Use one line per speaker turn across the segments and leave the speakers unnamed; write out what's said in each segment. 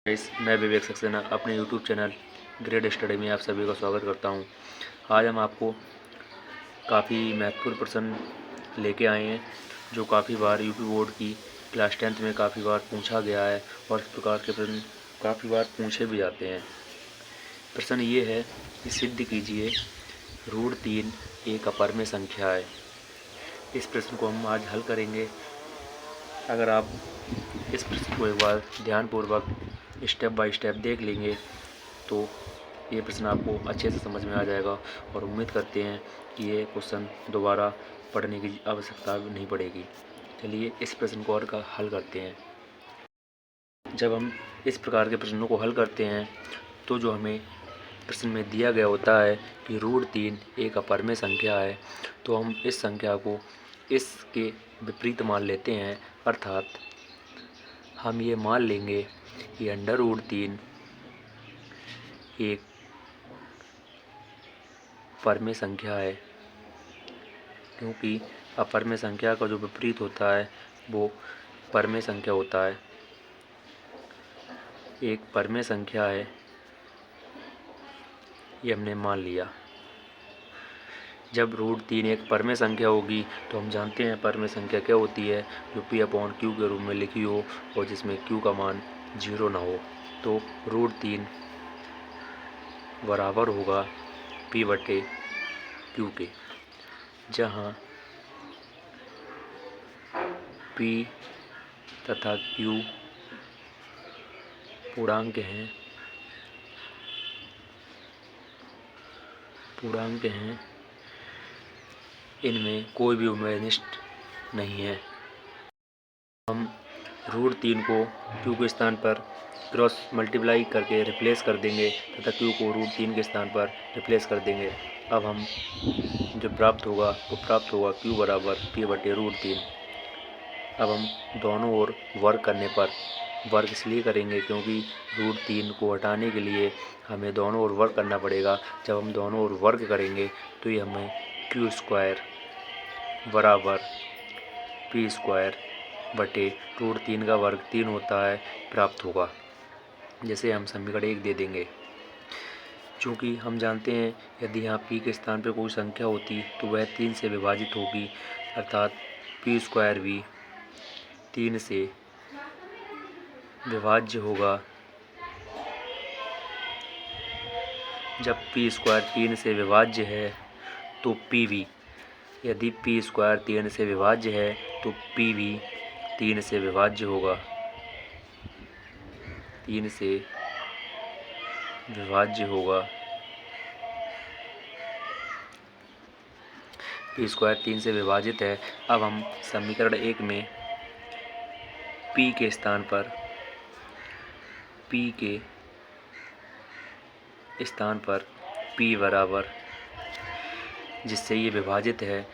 Guys, मैं विवेक सक्सेना अपने YouTube channel grade study में आप सभी का स्वागत करता हूं। आज हम आपको काफ़ी महत्वपूर्ण प्रश्न लेके आए हैं जो काफ़ी बार यूपी बोर्ड की क्लास 10th में काफ़ी बार पूछा गया है और इस प्रकार के प्रश्न काफ़ी बार पूछे भी जाते हैं। प्रश्न ये है कि सिद्ध कीजिए √3 एक अपरिमेय संख्या है। इस प्रश्न को हम आज हल करेंगे। अगर आप इस प्रश्न को एक बार ध्यानपूर्वक स्टेप बाय स्टेप देख लेंगे तो ये प्रश्न आपको अच्छे से समझ में आ जाएगा और उम्मीद करते हैं कि ये क्वेश्चन दोबारा पढ़ने की आवश्यकता नहीं पड़ेगी। चलिए इस प्रश्न को और हल करते हैं। जब हम इस प्रकार के प्रश्नों को हल करते हैं तो जो हमें प्रश्न में दिया गया होता है कि √3 एक अपरिमेय संख्या है, तो हम इस संख्या को इसके विपरीत मान लेते हैं। अर्थात हम ये मान लेंगे कि √3 एक अपरिमेय संख्या है, क्योंकि अपरिमेय संख्या का जो विपरीत होता है वो परिमेय संख्या होता है। एक परिमेय संख्या है, ये हमने मान लिया। जब √3 एक परिमेय संख्या होगी तो हम जानते हैं परिमेय संख्या क्या होती है, जो P/Q के रूप में लिखी हो और जिसमें Q का मान 0 ना हो। तो √3 बराबर होगा P/Q के, जहाँ P तथा Q पूर्णांक हैं, इनमें कोई भी उभयनिष्ठ नहीं है। हम √3 को Q के स्थान पर क्रॉस मल्टीप्लाई करके रिप्लेस कर देंगे तथा Q को √3 के स्थान पर रिप्लेस कर देंगे। अब हम जो प्राप्त होगा वो प्राप्त होगा Q बराबर P/√3। अब हम दोनों ओर वर्ग करने पर, वर्ग इसलिए करेंगे क्योंकि √3 को हटाने के लिए हमें दोनों ओर वर्ग करना पड़ेगा। जब हम दोनों ओर वर्ग करेंगे तो ये हमें Q² बराबर P²/√3 का वर्ग 3 होता है प्राप्त होगा, जैसे हम समीकरण 1 दे देंगे। चूँकि हम जानते हैं यदि यहाँ P के स्थान पर कोई संख्या होती तो वह 3 से विभाजित होगी, अर्थात P² भी 3 से विभाज्य होगा। जब P² 3 से विभाज्य है तो P भी, यदि P² 3 से विभाज्य है तो P भी 3 से विभाज्य होगा। 3 से विभाज्य होगा। P² 3 से विभाजित है। अब हम समीकरण 1 में P के स्थान पर P बराबर, जिससे ये विभाजित है,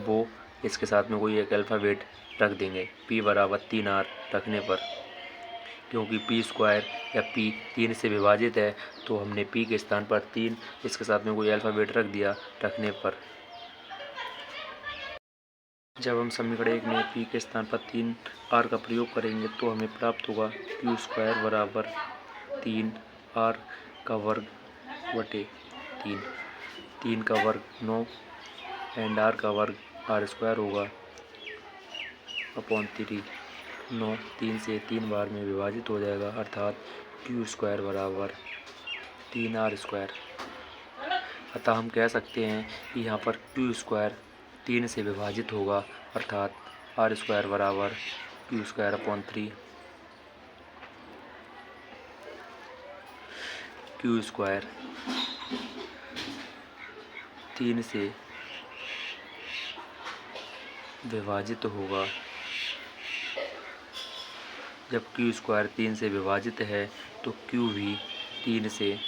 वो इसके साथ में कोई एक अल्फ़ाबेट रख देंगे। P बराबर 3R रखने पर, क्योंकि P² या P 3 से विभाजित है तो हमने P के स्थान पर 3 इसके साथ में कोई अल्फ़ाबेट रख दिया रखने पर। जब हम समीकरण 1 में P के स्थान पर 3R का प्रयोग करेंगे तो हमें प्राप्त होगा Q² बराबर 3R का वर्ग बटे 3। 3 का वर्ग 9 एंड R का वर्ग R² होगा अपॉन 3। 9 3 से 3 बार में विभाजित हो जाएगा, अर्थात Q² बराबर 3R²। अतः हम कह सकते हैं कि यहाँ पर Q² 3 से विभाजित होगा, अर्थात R² बराबर Q² अपॉन 3। Q² 3 से विभाजित होगा। जब Q² 3 से विभाजित है तो Q भी 3 से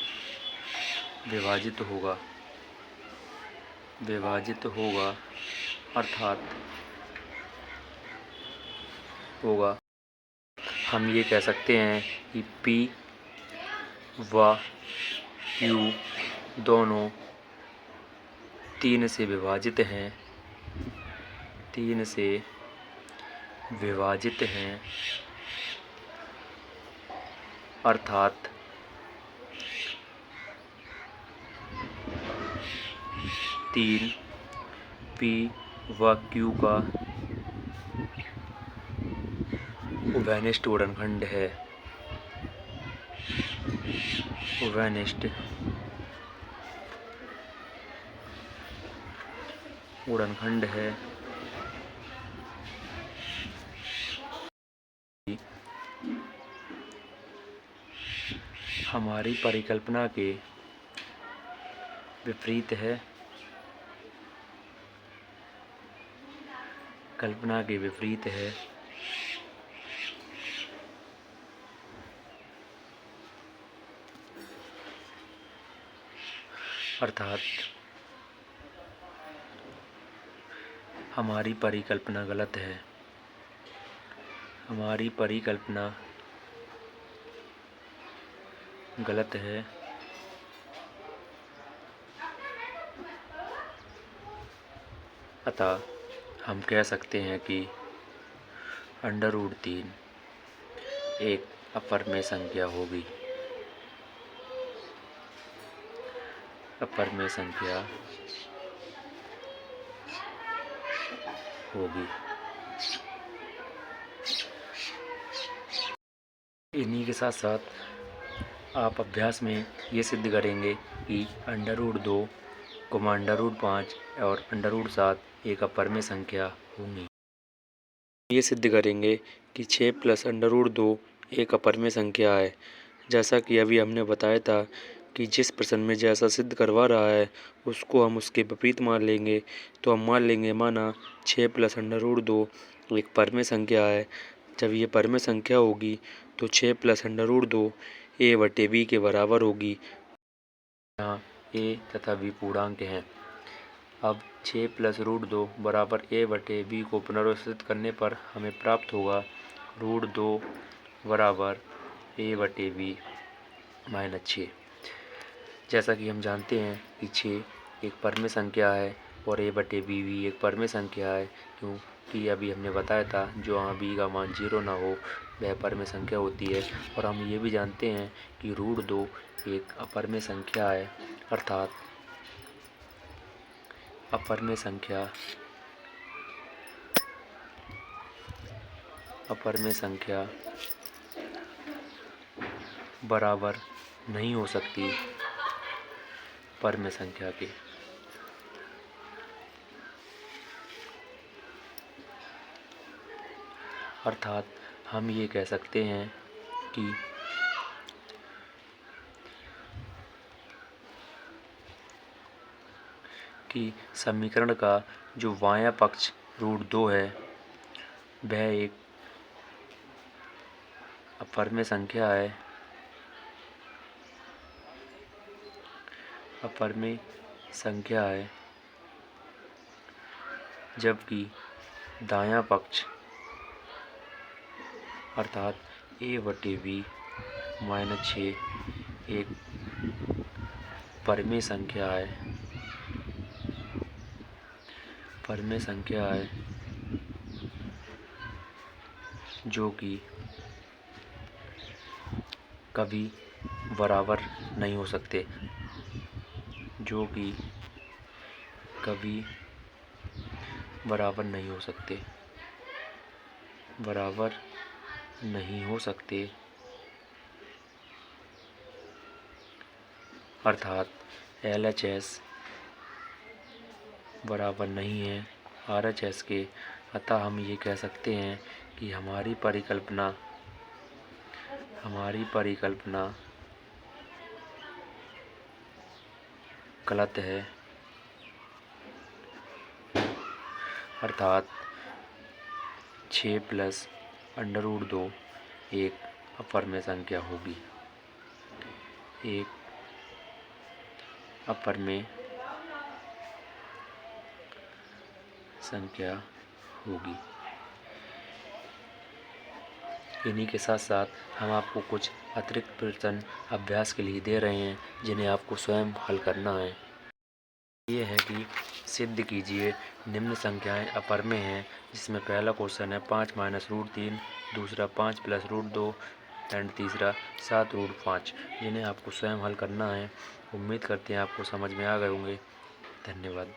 विभाजित होगा, अर्थात होगा। हम ये कह सकते हैं कि P व Q दोनों 3 से विभाजित हैं। 3 से विभाजित हैं अर्थात तीन पी व क्यू का उभयनिष्ठ गुणनखंड है। उभयनिष्ठ गुणनखंड है हमारी परिकल्पना के विपरीत है। कल्पना के विपरीत है। अर्थात हमारी परिकल्पना गलत है। हमारी परिकल्पना गलत है। अतः हम कह सकते हैं कि √3 एक अपरिमेय संख्या होगी। अपरिमेय संख्या होगी। इन्हीं के साथ साथ आप अभ्यास में ये सिद्ध करेंगे कि √2, √5 और √7 एक अपरिमेय संख्या होंगी। ये सिद्ध करेंगे कि 6 + √2 एक अपरिमेय संख्या है। जैसा कि अभी हमने बताया था कि जिस प्रश्न में जैसा सिद्ध करवा रहा है उसको हम उसके विपरीत मान लेंगे। तो हम मान लेंगे माना 6 + √2 एक परिमेय संख्या है। जब ये परिमेय संख्या होगी तो 6 + √2 a/b के बराबर होगी। यहाँ a तथा b पूर्णांक हैं। अब 6 + √2 बराबर a/b को पुनर्व्यवस्थित करने पर हमें प्राप्त होगा √2 बराबर a/b - 6। जैसा कि हम जानते हैं कि 6 एक परिमेय संख्या है और a/b भी एक परिमेय संख्या है, क्योंकि अभी हमने बताया था जो यहाँ b का मान 0 ना हो वह परिमेय संख्या होती है। और हम ये भी जानते हैं कि √2 एक अपरिमेय संख्या है। अर्थात अपरिमेय संख्या बराबर नहीं हो सकती परिमेय संख्या के। अर्थात हम ये कह सकते हैं कि समीकरण का जो बायां पक्ष √2 है वह एक अपरिमेय संख्या है। अपरिमेय संख्या है, जबकि दायां पक्ष अर्थात a/b - 6 एक परिमेय संख्या है। परिमेय संख्या है जो कि कभी बराबर नहीं हो सकते। जो कि कभी बराबर नहीं हो सकते। बराबर नहीं हो सकते। अर्थात LHS बराबर नहीं है RHS के। अतः हम ये कह सकते हैं कि हमारी परिकल्पना गलत है। अर्थात 6 + √2 एक अपरिमेय संख्या होगी। एक अपरिमेय संख्या होगी। इन्हीं के साथ साथ हम आपको कुछ अतिरिक्त प्रश्न अभ्यास के लिए दे रहे हैं जिन्हें आपको स्वयं हल करना है। ये है कि सिद्ध कीजिए निम्न संख्याएं अपरिमेय हैं, जिसमें पहला क्वेश्चन है 5 - √3, दूसरा 5 + √2, एंड तीसरा 7 रूट 5, जिन्हें आपको स्वयं हल करना है। उम्मीद करते हैं आपको समझ में आ गए होंगे। धन्यवाद।